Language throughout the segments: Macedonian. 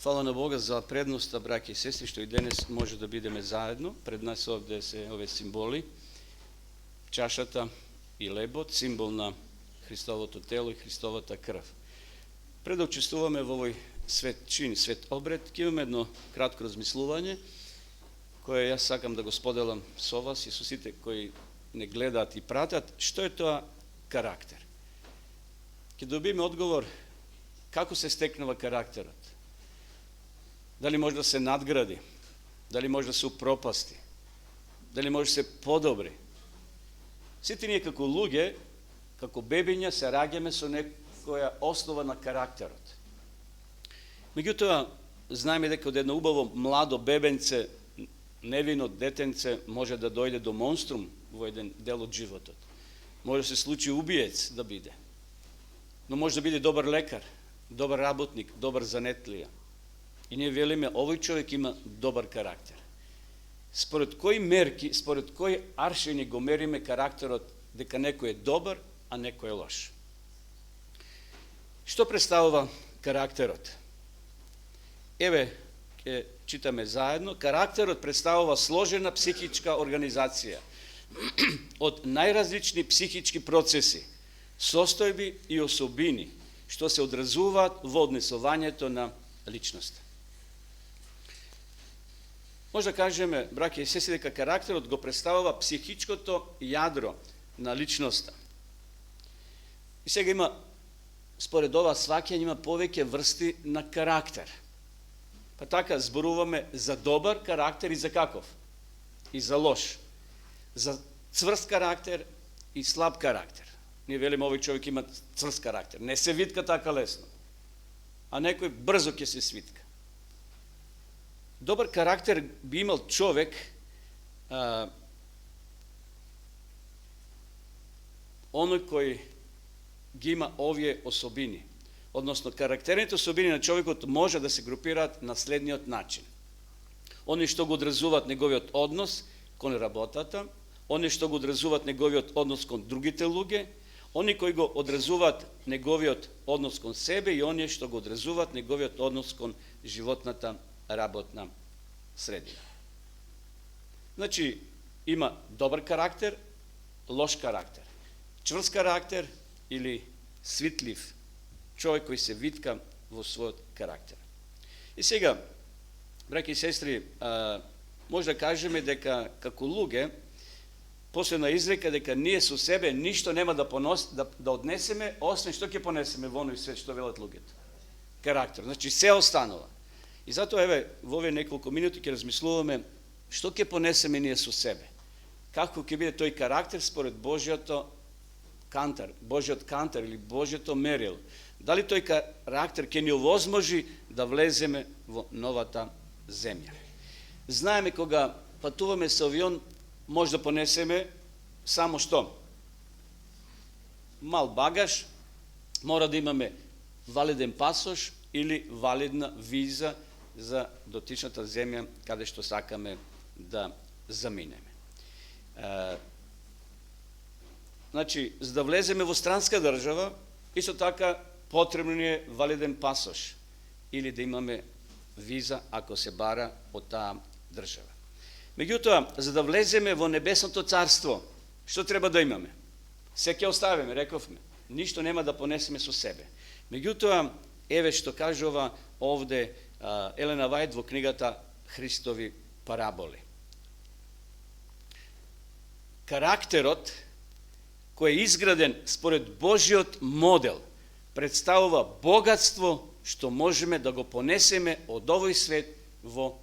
Hvala na Boga za prednost, braće i sestri, što i danas može da budeme zajedno. Pred nas ovdje se ove simboli, čašata i lebod, simbol na Hristovoto telo i Hristovata krv. Pred učestvujeme v ovoj svet čin, svet obred, imam jedno kratko razmisluvanje, koje ja sakam da go spodelam so vas i susite koji ne gledat i pratat, što je to karakter. Kad dobijeme odgovor kako se stekneva karakterat, da li možda se nadgradi, da li možda se upropasti, da li može se podobri. Svi nije kako luge, kako bebinja se rađeme su nekoja osnova na karakterot. Međutim, znajme da kod jedno ubavo mlado bebence, nevino detence može da dojde do monstrum u jedan del od života. Može se slučiti ubijec da bide. No može da bide dobar lekar, dobar rabotnik, dobar zanetlija. I nije velime, ovaj čovjek ima dobar karakter. Spored koji merki, spored koji aršini go merime karakterot, deka neko je dobar, a neko je loš. Što predstavlja karakterot? Eve, čitame zajedno, karakterot predstavlja složena psihička organizacija od najrazličniji psihički procesi, sostojbi i osobini, što se odrazuva v odnesovanje to na ličnost. Možda kažeme, braće i sestri, da karakterot go predstavlja psihičko jadro na ličnosta. I сега ima, spored ova svake ima poveke vrsti na karakter. Pa така zboruvame za dobar karakter i za kakov? I za loš. Za cvrst karakter i slab karakter. Nije velimo, ovaj čovjek ima cvrst karakter. Ne se vitka така lesno. A nekoj brzo će se svitka. Dobar karakter bi imao čovjek onoj koji ima ovje osobini. Odnosno, karakterните osobini na čovjekot može da se grupirat na следниот начин. Oni što го odrazуват неговиот odnos кон работата, oni što го odrazуват неговиот odnos кон другите луѓе, oni koji go odrazуват неговиот odnos кон себе и oni što го odrazуват неговиот odnos кон животната работна средина. Значи, има добар карактер, лош карактер. Čvrst karakter ili svitljiv čovjek koji se vitka vo svoj karakter. I сега, braći i sestri, možda kažeme дека како luge, posebna izreka дека nije su sebe ništo nema da odneseme, osim što će poneseme vono i sve što velat luget. Karakter, znači sve ostanova. I zato, evo, v ove nekoliko minuti ke razmisluvаме, što će poneseme nije su sebe. Kako će biti toj karakter spored Božjato kantar, Božjot kantar ili Božjato meril. Da li toj karakter ke ni ovozmoži da vlezeme v novata zemlja. Znajeme koga patuvаме sa avion, možda poneseme samo što? Mal bagaž, mora da imame validen pasoš ili validna viza za dotičната zemlja kada što sakame da zamineme. Znači, za da vlezeme vo stranska država, isto така potrebno je validen pasoš ili da imame viza ako se bara od ta država. Međutim, za da vlezeme vo nebesното carstvo, što treba da imame? Sve ke ostavime, rekovme, ništo nema da poneseme su sebe. Međutim, evo što kaže ova ovde Elena White vo knjigata Hristovi paraboli. Karakterot koji je izgraden spored Božjot model predstavlja bogatstvo što možeme da go poneseme od ovoj svet vo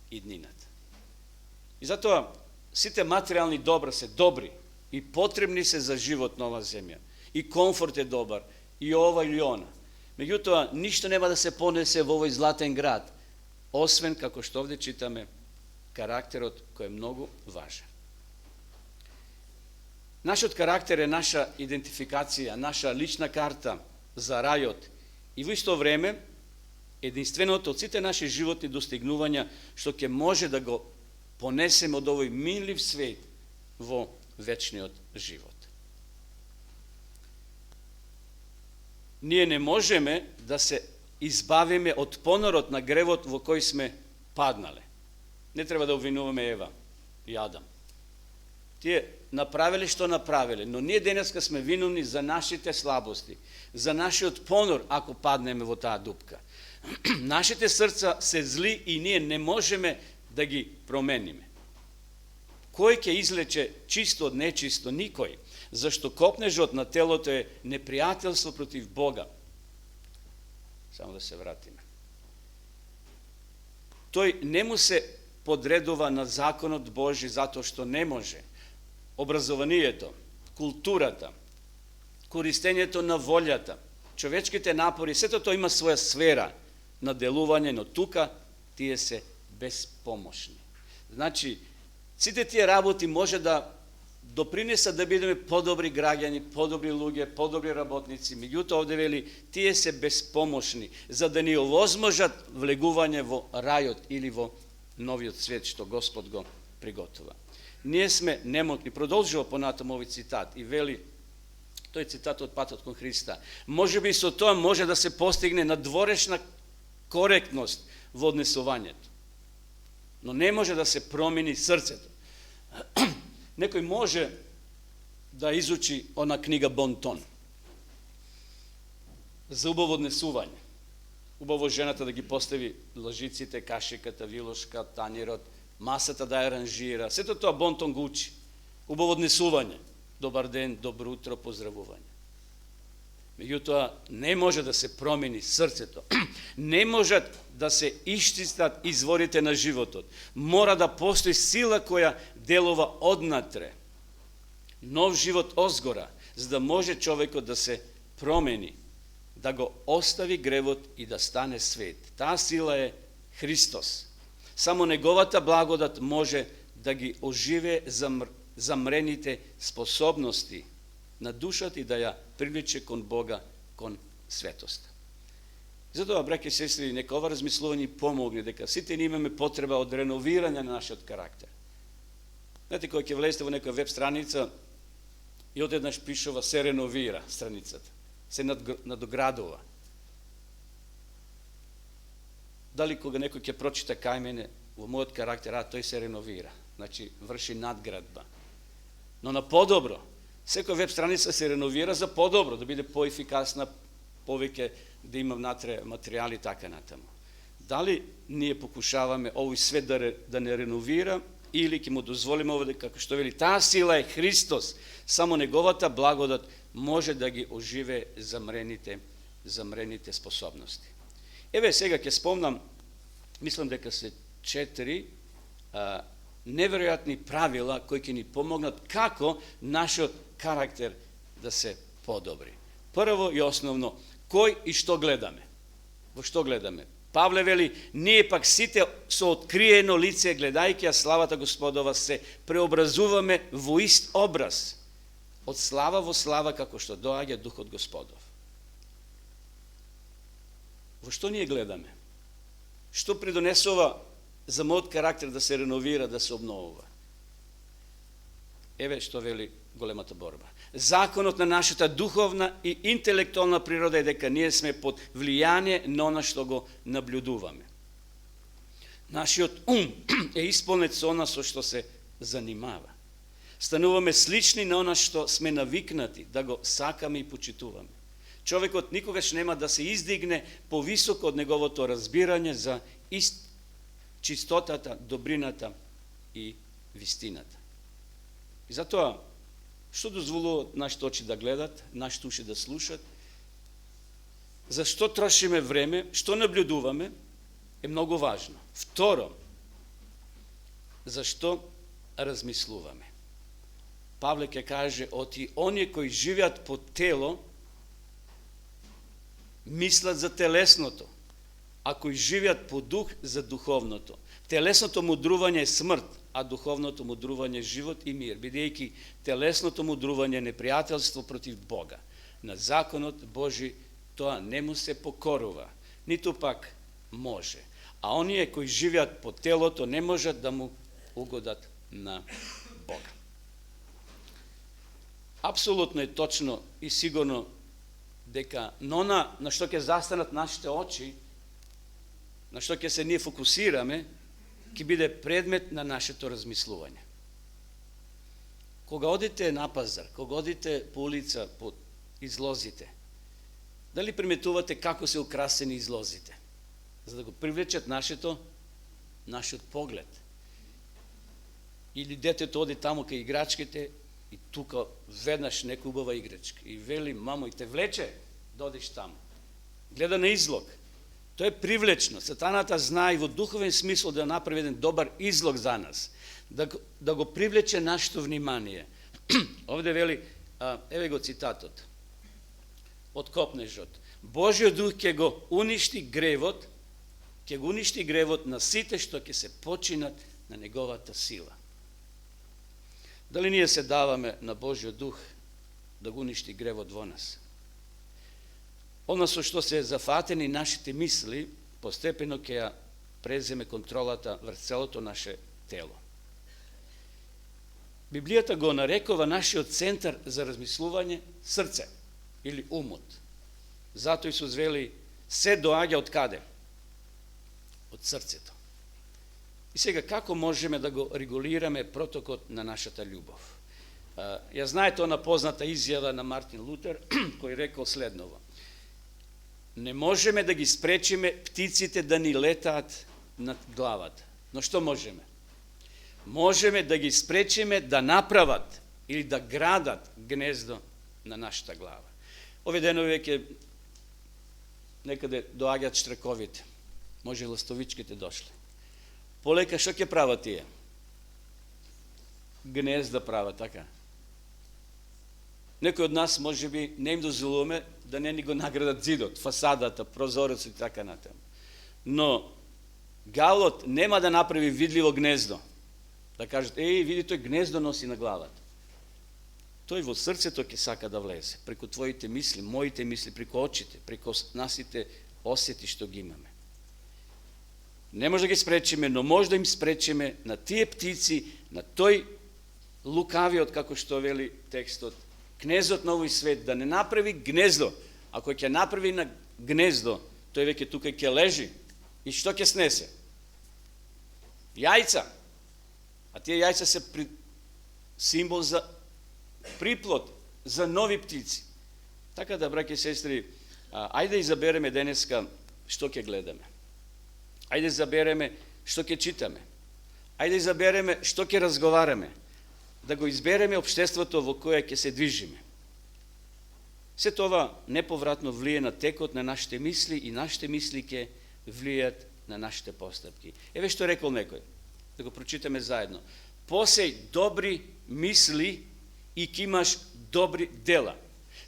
idninat. I zato svite materijalni dobra se dobri i potrebni se za život nova zemlja. I komfort je dobar, i ova ili ona. Međutim, ništa nema da se ponese v ovoj zlaten grad, osven, kako što ovdje čitame, karakterot koji je mnogo važan. Naš od karakter je naša identifikacija, naša lična karta za rajot i u isto vreme jedinstveното od svite naše životni dostignovanja što ke može da go ponesemo od ovoj minljiv svet vo večniот život. Ние не можеме да се избавиме од понорот на гревот во кој сме паднале. Не треба да обвинуваме Ева и Адам. Тие направиле што направиле, но ние денеска сме виновни за нашите слабости, за нашиот понор ако паднеме во таа дупка. Нашите срца се зли и ние не можеме да ги промениме. Кој ќе излече чисто од нечисто? Никој, зашто копнежот на телото е непријателство против Бога. Само да се вратиме. Тој не му се подредува на законот Божи затоа што не може. Образованието, културата, користењето на волјата, човечките напори, сето тоа има своја сфера на делување, но тука тие се безпомошни. Значи, сите тие работи може да допринесат да бидеме подобри граѓани, подобри луѓе, подобри работници, меѓутоа овде вели, тие се безпомошни, за да ни овозможат влегување во рајот или во новиот свет што Господ го приготова. Ние сме немотни. Продолжува понатаму овој цитат и вели, тој цитат од Патот кон Христа, може би со тоа може да се постигне надворешна коректност во однесувањето, но не може да се промени срцето. Некој може да изучи она книга Бонтон за убаво однесување. Убаво жената да ги постави лажиците, кашиката, вилошка, танирот, масата да ја аранжира. Сето тоа Бонтон го учи. Убаво однесување. Добар ден, добро утро, поздравување. Меѓутоа, не може да се промени срцето. Не можат да се исчистат изворите на животот. Мора да постои сила која делува однатре. Нов живот озгора, за да може човекот да се промени, да го остави гревот и да стане свет. Таа сила е Христос. Само неговата благодат може да ги оживе замрените способности на душата и да ја привлече кон Бога, кон светоста. Затоа, браќи и сестри, нека ова размислување помогне, дека сите ние имаме потреба од реновирање на нашиот карактер. Знаете, кога ќе влезете во некоја веб страница и одеднаш пишува се реновира страницата, се надоградува. Дали кога некој ќе прочита кај мене во мојот карактер, тој се реновира, значи врши надградба. Но на подобро, секоја веб страница се реновира за подобро, да биде поефикасна, повеќе да има внатре материјали така натаму. Дали ние покушаваме овој свет да не реновира или ќе му дозволиме овде, како што вели, таа сила е Христос, само неговата благодат може да ги оживе замрените способности. Еве сега ќе спомнам, мислам дека се 4 неверојатни правила кои ќе ни помогнат како нашиот карактер да се подобри. Прво и основно, кој и што гледаме? Во што гледаме? Павле вели, ние пак сите со откриено лице, гледајќи ја славата Господова, се преобразуваме во ист образ, од слава во слава, како што доаѓа Духот Господов. Во што ние гледаме? Што придонесува за мојот карактер да се реновира, да се обновува? Еве што вели големата борба. Законот на нашата духовна и интелектуална природа е дека ние сме под влијание на она што го наблюдуваме. Нашиот ум е исполнет со она со што се занимава. Стануваме слични на она што сме навикнати да го сакаме и почитуваме. Човекот никогаш нема да се издигне повисоко од неговото разбирање за чистотата, добрината и вистината. И затоа, што дозволува нашите очи да гледат, нашите уши да слушат, за што трошиме време, што наблюдуваме, е многу важно. Второ, за што размислуваме. Павле ќе каже, оти оние кои живеат по тело, мислат за телесното, а кои живеат по дух за духовното. Телесното мудрување е смрт, а духовното мудрување е живот и мир, бидејќи телесното мудрување е непријателство против Бога. На законот Божи тоа не му се покорува, ниту пак може. А оние кои живеат по телото не можат да му угодат на Бога. Апсолутно е точно и сигурно дека нона на што ќе застанат нашите очи, на што ќе се ние фокусираме, ќе биде предмет на нашето размислување. Кога одите на пазар, кога одите по улица, по излозите, дали приметувате како се украсени излозите, за да го привлечат нашиот поглед? Или детето оди таму кај играчките и тука веднаш нека убава играчка и вели мамо и те влече да одиш таму. Гледа на излог. Тоа е привлечно. Сатаната знае во духовен смисол да направи еден добар излог за нас, да го привлече нашето внимание. Овде вели, еве го цитатот од Копнежот. Божиот дух ќе го уништи гревот, на сите што ќе се починат на неговата сила. Дали ние се даваме на Божиот дух да го уништи гревот во нас? Она со што се зафатени нашите мисли, постепено ќе ја преземе контролата врз целото наше тело. Библијата го нарекува нашиот центар за размислување срце или умот. Зато Исус вели, се доаѓа од каде? Од срцето. И сега, како можеме да го регулираме протокот на нашата љубов? Ја знаете она позната изјава на Мартин Лутер, кој рекол следново. Не можеме да ги спречиме птиците да ни летаат над главата. Но што можеме? Можеме да ги спречиме да направат или да градат гнездо на нашата глава. Овие денови веќе некаде доаѓаат штраковите. Може и ластовичките дошле. Полека што ќе прават тие? Гнезда прават, така. Некој од нас може би не им дозволуваме да не ни го наградат зидот, фасадата, прозорецот и така натаму. Но галот нема да направи видливо гнездо. Да кажат, види тој гнездо носи на главата. Тој во срцето ќе сака да влезе, преку твоите мисли, моите мисли, преку очите, преку насите осети што ги имаме. Не може да ги спречиме, но може да им спречиме на тие птици, на тој лукавиот, како што вели текстот, кнезот на овој свет, да не направи гнездо. Ако ќе направи на гнездо, тој веќе тука ќе лежи. И што ќе снесе? Јајца. А тие јајца се символ за приплод, за нови птици. Така да, браќи и сестри, ајде избереме денеска што ќе гледаме. Ајде избереме што ќе читаме. Ајде избереме што ќе разговараме. Да го избереме општеството во кое ќе се движиме. Се това неповратно влие на текот на нашите мисли и нашите мисли ќе влијат на нашите постапки. Еве што рекол некој, да го прочитаме заедно. Посеј добри мисли и ќе имаш добри дела.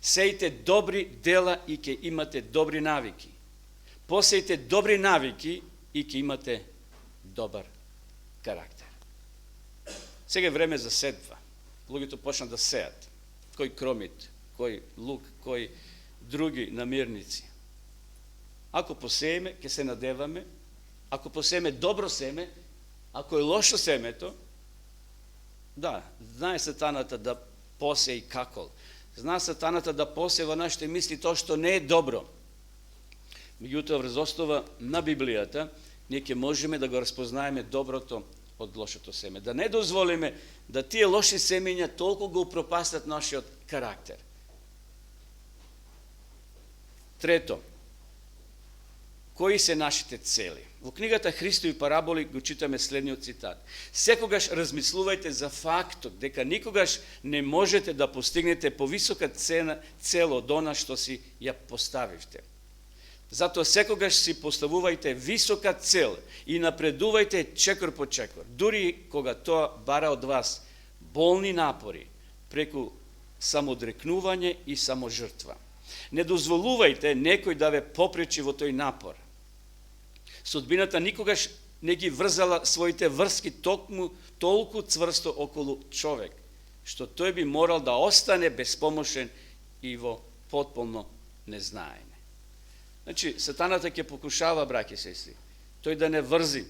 Сејте добри дела и ќе имате добри навики. Посејте добри навики и ќе имате добар карактер. Сега е време за сетва. Луѓето почнат да сеат. Кој кромит, кој лук, кој други намирници. Ако посееме, ќе се надеваме. Ако посееме добро семе, ако е лошо семето, да, знае сатаната да посеи какол. Знае сатаната да посева во нашите мисли тоа што не е добро. Меѓутоа, врз основа на Библијата, ние ќе можеме да го распознаеме доброто од лошото семе. Да не дозволиме да тие лоши семења толку го упропастат нашиот карактер. Трето, кои се нашите цели? Во книгата Христови параболи го читаме следниот цитат. Секогаш размислувајте за фактот дека никогаш не можете да постигнете повисока цел од она што си ја поставивте. Затоа секогаш си поставувајте висока цел и напредувајте чекор по чекор, дури кога тоа бара од вас болни напори, преку самоодрекнување и саможртва. Не дозволувајте некој да ве попречи во тој напор. Судбината никогаш не ги врзала своите врски толку цврсто околу човек, што тој би морал да остане безпомошен и во потполно незнаење. Значи, сатаната ќе покушава, браќи и сестри, тој да не врзи,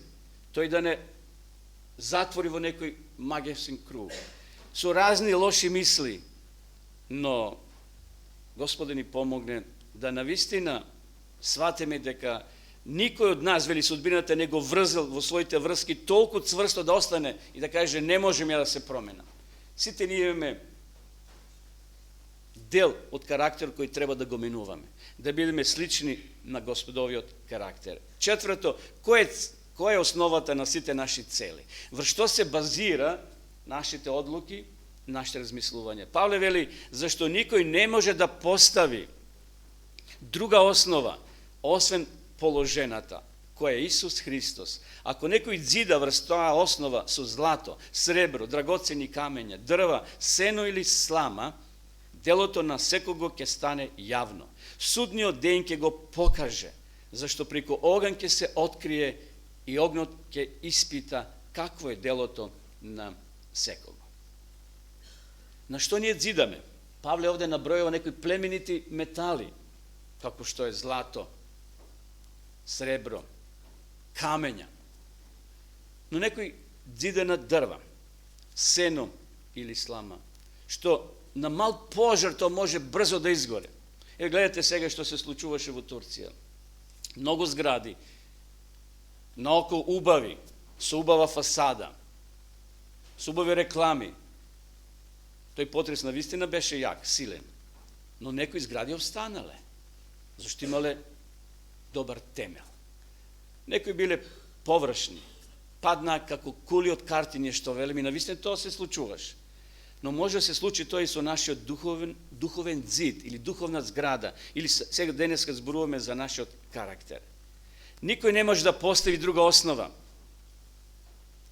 тој да не затвори во некој магиосен круг, со разни лоши мисли, но Господи ни помогне да навистина сватиме дека никој од нас, вели судбината, не го врзал во своите врски толку цврсто да остане и да каже не можем ја да се променам. Сите ние имаме дел од карактер кој треба да го минуваме, да бидеме слични на Господовиот карактер. Четврто, која е основата на сите наши цели? Врз што се базира нашите одлуки, нашите размислувања? Павле вели, зашто никој не може да постави друга основа, освен положената, која е Исус Христос. Ако некој дзида врз таа основа со злато, сребро, драгоцени камења, дрва, сено или слама, делото на секого ќе стане јавно. Судниот ден ќе го покаже, зашто преку оган ќе се открие и огнот ќе испита какво е делото на секого. На што ние дзидаме? Павле овде набројува некои племенити метали, како што е злато, сребро, камења. Но некој дзида на дрва, сено или слама, што на мал пожар то може брзо да изгоре. Гледате сега што се случуваше во Турција. Многу згради, наоколу убави, со убава фасада, со убави реклами. Тој потрес на вистина беше јак, силен. Но некои згради останале, зашто имале добар темел. Некои биле површни, паднаа како кули од картини, што велим, и навистина тоа се случуваше. Но може да се случи тоа и со нашиот духовен дзид или духовна зграда, или сега денеска зборуваме за нашиот карактер. Никој не може да постави друга основа.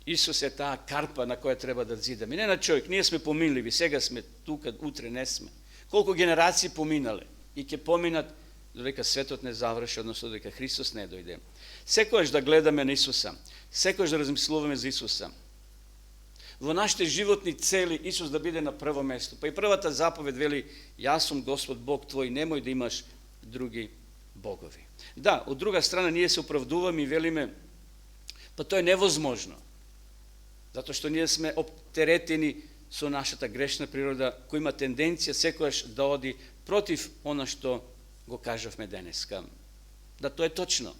Исус е таа карпа на која треба да дзидаме. Не на човек, ние сме поминливи, сега сме тука, утре не сме. Колку генерации поминале и ќе поминат додека светот не заврши, односно додека Христос не дојде. Секогаш да гледаме на Исуса, секогаш да размислуваме за Исуса. Во нашите животни цели Исус да биде на прво место. Па и првата заповед вели: јас сум Господ Бог твој, немој да имаш други богови. Да, од друга страна ние се оправдуваме и велиме: па тоа е невозможно. Затоа што ние сме оптеретени со нашата грешна природа, која има тенденција секогаш да оди против она што го кажавме денеска. Да, тоа е точно.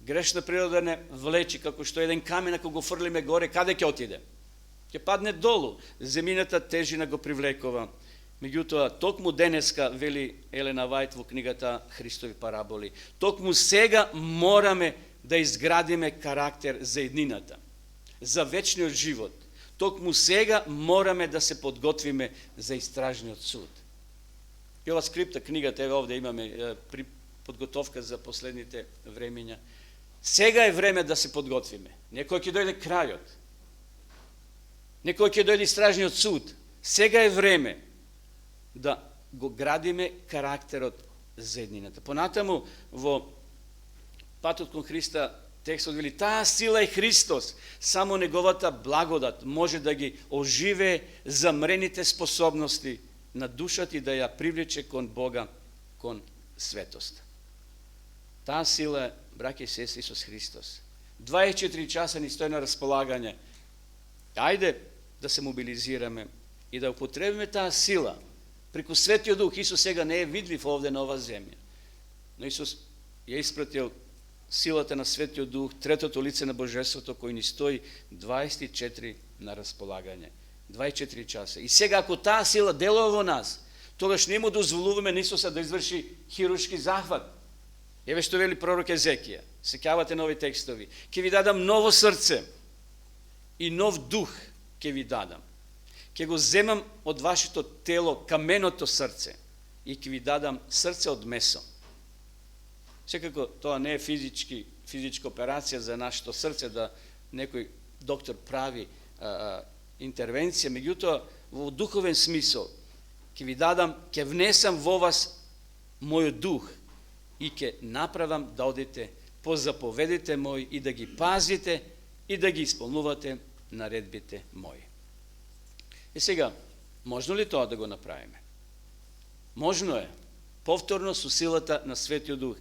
Грешна природа не влечи, како што еден камен, ако го фрлиме горе, каде ќе отиде? Ќе падне долу. Земјината тежина го привлекува. Меѓутоа, токму денеска, вели Елена Вајт во книгата Христови параболи, токму сега мораме да изградиме карактер за еднината, за вечниот живот. Токму сега мораме да се подготвиме за истражниот суд. И ова скрипта книгата, ево овде имаме при подготовка за последните времења. Сега е време да се подготвиме. Некој ќе дојде крајот. Некој ќе дојде истражниот суд. Сега е време да го градиме карактерот за еднината. Понатаму во патот кон Христа текстот вели: таа сила е Христос, само неговата благодат може да ги оживее замрените способности на душата и да ја привлече кон Бога, кон светост. Таа сила е, браќа и сестри, Исус Христос. 24 часа ни стои на располагање. Ајде да се мобилизираме и да употребиме таа сила. Преку Светиот Дух, Исус сега не е видлив овде на оваа земја. Но Исус ја испратил силата на Светиот Дух, третото лице на Божеството, кој ни стои 24 на располагање. 24 часа. И сега, ако таа сила делува во нас, тогаш не му дозволуваме на Исуса да изврши хируршки захват. Еве што вели пророк Езекија. Сеќавате нови текстови. Ќе ви дадам ново срце и нов дух ќе ви дадам. Ќе го земам од вашето тело каменото срце и ќе ви дадам срце од месо. Секако тоа не е физичка операција за нашето срце, да некој доктор прави интервенција, меѓутоа во духовен смисол ќе ви дадам, ќе внесам во вас мојот дух и ќе направам да одите по заповедите мои и да ги пазите и да ги исполнувате наредбите мои. И сега, можно ли тоа да го направиме? Можно е. Повторно со силата на Светиот Дух.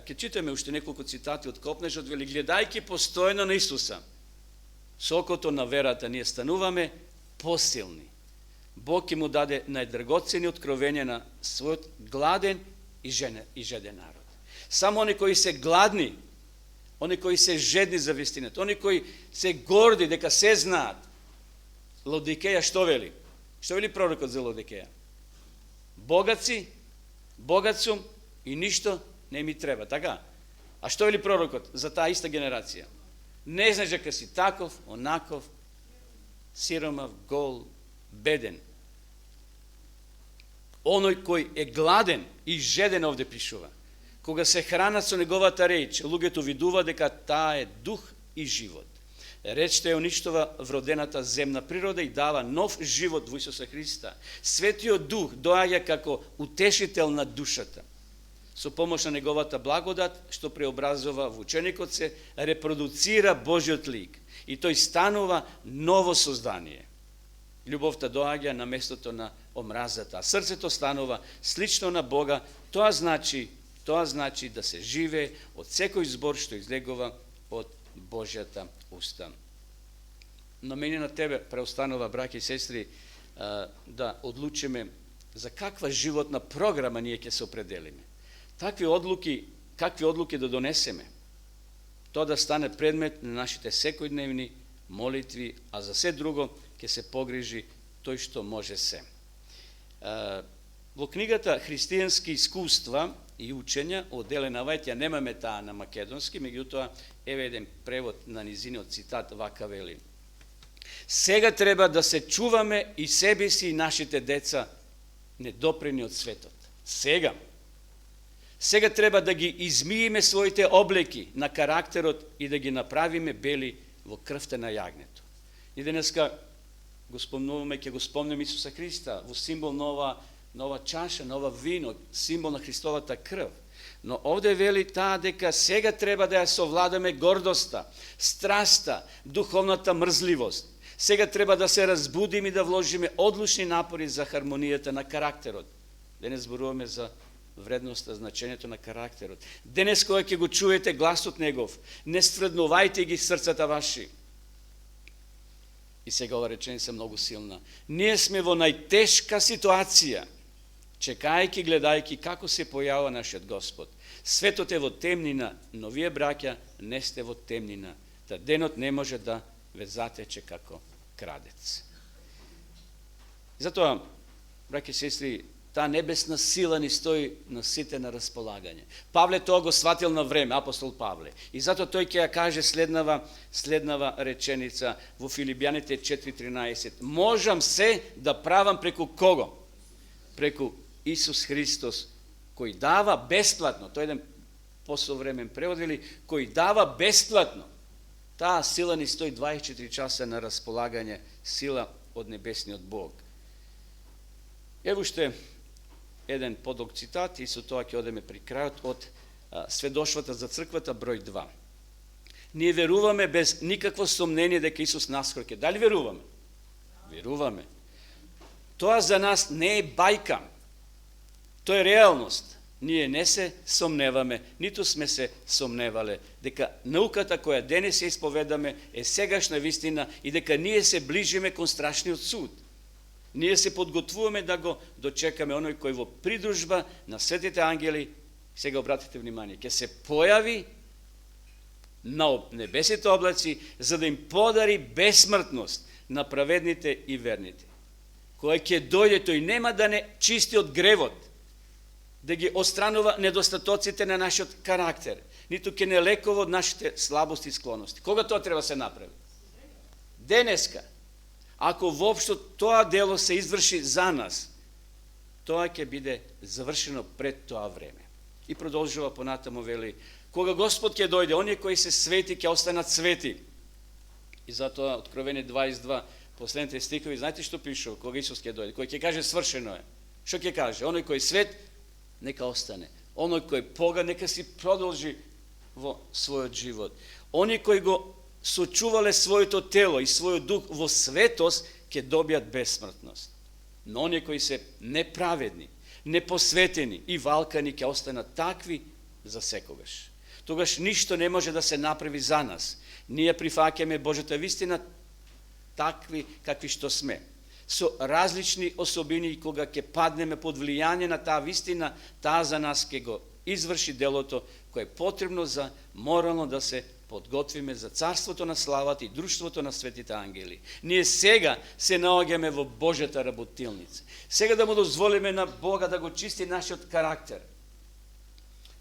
Ке читаме уште неколку цитати од Копнежот, вели: гледајќи постојано на Исуса, со окото на верата ние стануваме посилни. Бог ќе му даде најдрагоцени откровења на својот гладен i žeden narod. Samo oni koji se gladni, oni koji se žedni za vistината, oni koji se горди дека се знаат. Лаодикеја што вели? Што вели пророкот за Лаодикеја? Богат сум и ништо не ми треба, така? А што вели пророкот за таа иста генерација? Не знаеш дека си таков, онаков, сиромав, гол, беден. Оној кој е гладен и жеден овде пишува. Кога се хранат со неговата реч, луѓето видува дека таа е дух и живот. Речта ја уништува вродената земна природа и дава нов живот во Исуса Христа. Светиот Дух доаѓа како утешител на душата. Со помош на неговата благодат, што преобразува во ученикот, се репродуцира Божиот лик и тој станува ново создание. Љубовта доаѓа на местото на омразата, а срцето станува слично на Бога. Тоа значи да се живее од секој збор што излегува од Божјата уста. Но мене на тебе преостанува, браќи и сестри, да одлучиме за каква животна програма ние ќе се определиме. Какви одлуки да донесеме. Тоа да стане предмет на нашите секојдневни молитви, а за се друго ќе се погрижи тој што може се. Во книгата Христијански искуства и учења од Елена Вајт, ја немаме таа на македонски, меѓутоа еве еден превод на низиниот цитат, вака вели: сега треба да се чуваме и себе си и нашите деца недопрени од светот. Сега треба да ги измиеме своите облеки на карактерот и да ги направиме бели во крвта на јагнето. И денеска го спомнуваме, ќе го спомнеме Исуса Христа во символ нова чаша, нова вино, символ на Христовата крв. Но овде вели таа дека сега треба да ја совладаме гордоста, страста, духовната мрзливост. Сега треба да се разбудиме и да вложиме одлучни напори за хармонијата на карактерот. Денес зборуваме за вредноста, значењето на карактерот. Денес кога ќе го чуете гласот негов, не стврднувајте ги срцата ваши. И сега ова реченица многу силна. Ние сме во најтешка ситуација, чекајќи, гледајќи како се појава нашиот Господ. Светот е во темнина, но вие, браќа, не сте во темнина. Та денот не може да ве затече како крадец. Затоа, браќи и сестри, таа небесна сила ни стои на сите на располагање. Павле тоа го сватил на време, апостол Павле. И затоа тој ќе ја каже следнава реченица во Филипјаните 4:13. Можам се да правам преку кого? Преку Исус Христос, кој дава бесплатно. Тој еден посовремен превод вели, кој дава бесплатно. Таа сила ни стои 24 часа на располагање, сила од небесниот Бог. Ево уште еден подолг цитат и со тоа ќе одеме при крајот од сведоштвата за црквата број 2. Ние веруваме без никакво сомнение дека Исус наскоро ќе. Дали веруваме? Веруваме. Тоа за нас не е бајка. Тоа е реалност. Ние не се сомневаме, ниту сме се сомневале дека науката која денес ја исповедаме е сегашна вистина и дека ние се ближиме кон страшниот суд. Ние се подготвуваме да го дочекаме оној кој во придружба на светите ангели, сега обратите внимание, ќе се појави на небесите облаци за да им подари бесмртност на праведните и верните. Кој ќе дојде, тој нема да не чисти од гревот, да ги отстранува недостатоците на нашиот карактер, ниту ќе не лекува од нашите слабости и склоности. Кога тоа треба се направи? Денеска. Ако воопшто тоа дело се изврши за нас, тоа ќе биде завршено пред тоа време. И продолжува понатаму, вели, кога Господ ќе дојде, оние кои се свети ќе останат свети. И затоа Откровение 22, последните стихови, знаете што пишува кога Исус ќе дојде? Кој ќе каже свршено е. Што ќе каже? Оној кој свет, нека остане. Оној кој пога, нека си продолжи во својот живот. Они кои го сочувале своето тело и својот дух во светост, ќе добијат бесмртност. Но оние кои се неправедни, непосветени и валкани ќе останат такви за секогаш. Тогаш ништо не може да се направи за нас. Ние прифаќаме Божјата вистина такви какви што сме. со различни особини и кога ќе паднеме под влијание на таа вистина, таа за нас ќе го изврши делото кое е потребно за морално да се подготвиме за царството на славата и друштвото на светите ангели. Ние сега се наоѓаме во Божјата работилница. Сега да му дозволиме на Бога да го чисти нашиот карактер.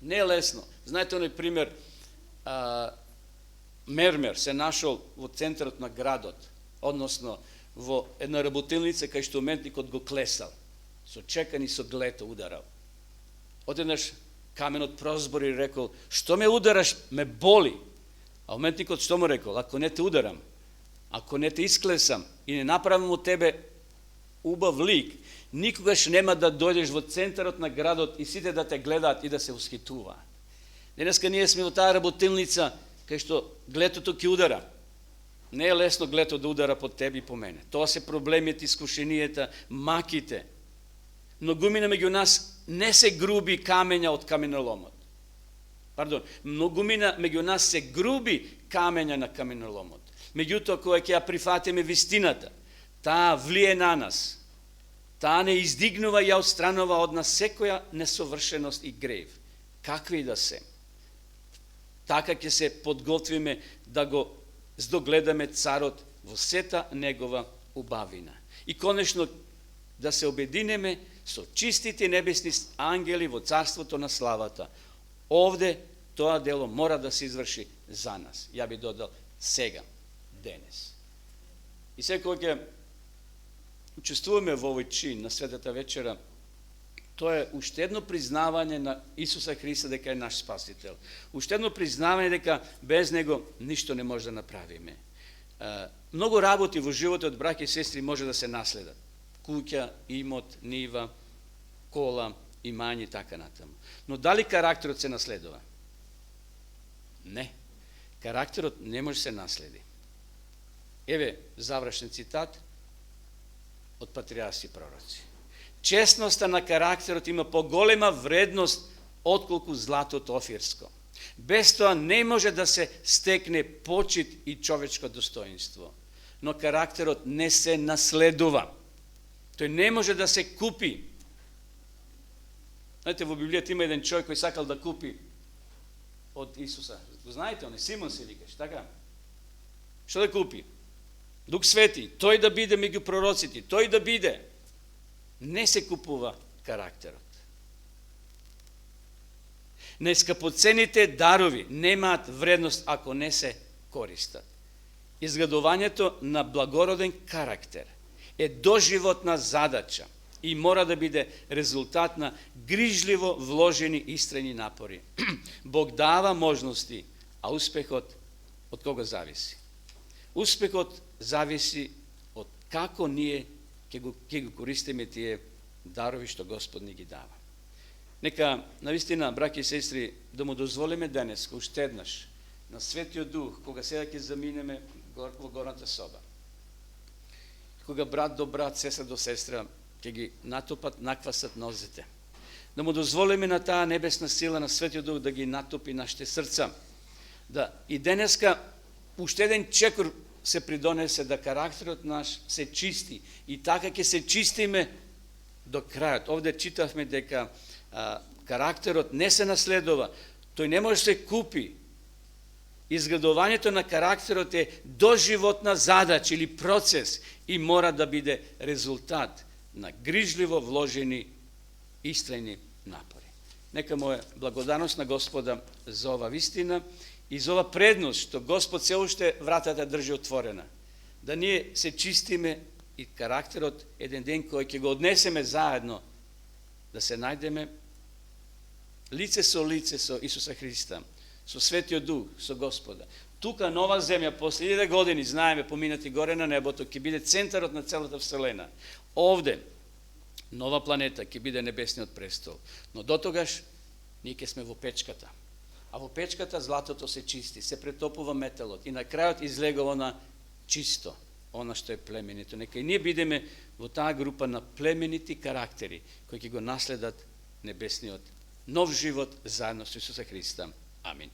Не е лесно. Знаете оној пример, мермер се нашол во центарот на градот, односно во една работилница кај што уметникот го клесал. Со чекан и со глето ударал. Одеднаш каменот прозбори и рекол: "Што ме удараш, ме боли." А уметникот што му рекол: "Ако не те ударам, ако не те исклесам и не направам од тебе убав лик, никогаш нема да дојдеш во центарот на градот и сите да те гледаат и да се усхитуваат." Денеска ние сме во таа работилница кај што глетото ќе удара. Не е лесно глето да удара по тебе и по мене. Тоа се проблемите, искушенијата, маките. Многумина меѓу нас не се груби камења од каменоломот. Пардон, многумина меѓу нас се груби камења на каменоломот. Меѓутоа, кога ќе ја прифатиме вистината, таа влие на нас. Таа не издигнува и ја отстранува од нас секоја несовршеност и грев. Какви и да се. Така ќе се подготвиме да го здогледаме царот во сета негова убавина. И конечно да се обединеме со чистите небесни ангели во царството на славата. Овде тоа дело мора да се изврши за нас. Ја би додал сега, денес. И сега кога ќе учествуваме во овој чин на Светата вечера, тоа е уште едно признавање на Исуса Христа дека е наш Спасител. Уште едно признавање дека без Него ништо не може да направиме. Многу работи во животот, браќа и сестри, може да се наследат. Куќа, имот, нива, кола, имање и така натаму. Но дали карактерот се наследува? Не. Карактерот не може се наследи. Еве завршен цитат од патриарси и пророци. Честноста на карактерот има поголема вредност отколку златото офирско. Без тоа не може да се стекне почит и човечко достоинство. Но карактерот не се наследува. Тој не може да се купи. Знаете, во Библијата има еден човек кој сакал да купи од Исуса. Го знаете, он е Симон се викаш, така? Што да купи? Дух Свети, тој да биде меѓу пророците, тој да биде. Не се купува карактерот. Нескапоцените дарови немаат вредност ако не се користат. Изградувањето на благороден карактер е доживотна задача и мора да биде резултат на грижливо вложени истрени напори. Бог дава можности, а успехот од кого зависи? Успехот зависи од како ние ќе го користиме тие дарови што Господ ни ги дава. Нека, навистина, браќи и сестри, да му дозволиме денес, уште еднаш, на Светиот Дух, кога сега ќе заминеме во горната соба, кога брат до брат, сестра до сестра, ќе ги натопат, наквасат нозете. Да му дозволиме на таа небесна сила на Светиот Дух да ги натопи нашите срца. Да и денеска уште еден чекор се придонесе да карактерот наш се чисти и така ќе се чистиме до крајот. Овде читавме дека карактерот не се наследува, тој не може да се купи. Изградувањето на карактерот е доживотна задача или процес и мора да биде резултат на грижливо вложени истрајни напори. Нека му е благодарност на Господа за ова вистина и за ова предност што Господ се уште вратата држи отворена. Да ние се чистиме и карактерот еден ден кој ќе го однесеме заедно, да се најдеме лице со Исуса Христа, со Светиот Дух, со Господа. Тука нова земја, после 1000 години, знаеме, поминати горе на небото, ќе биде центарот на целата вселена. Овде, нова планета, ќе биде небесниот престол. Но дотогаш, ние ќе сме во печката. А во печката златото се чисти, се претопува металот и на крајот излегува на чисто, она што е племенито. Нека и ние бидеме во таа група на племенити карактери, кои ќе го наследат небесниот нов живот заедно со Исуса Христа. Амин.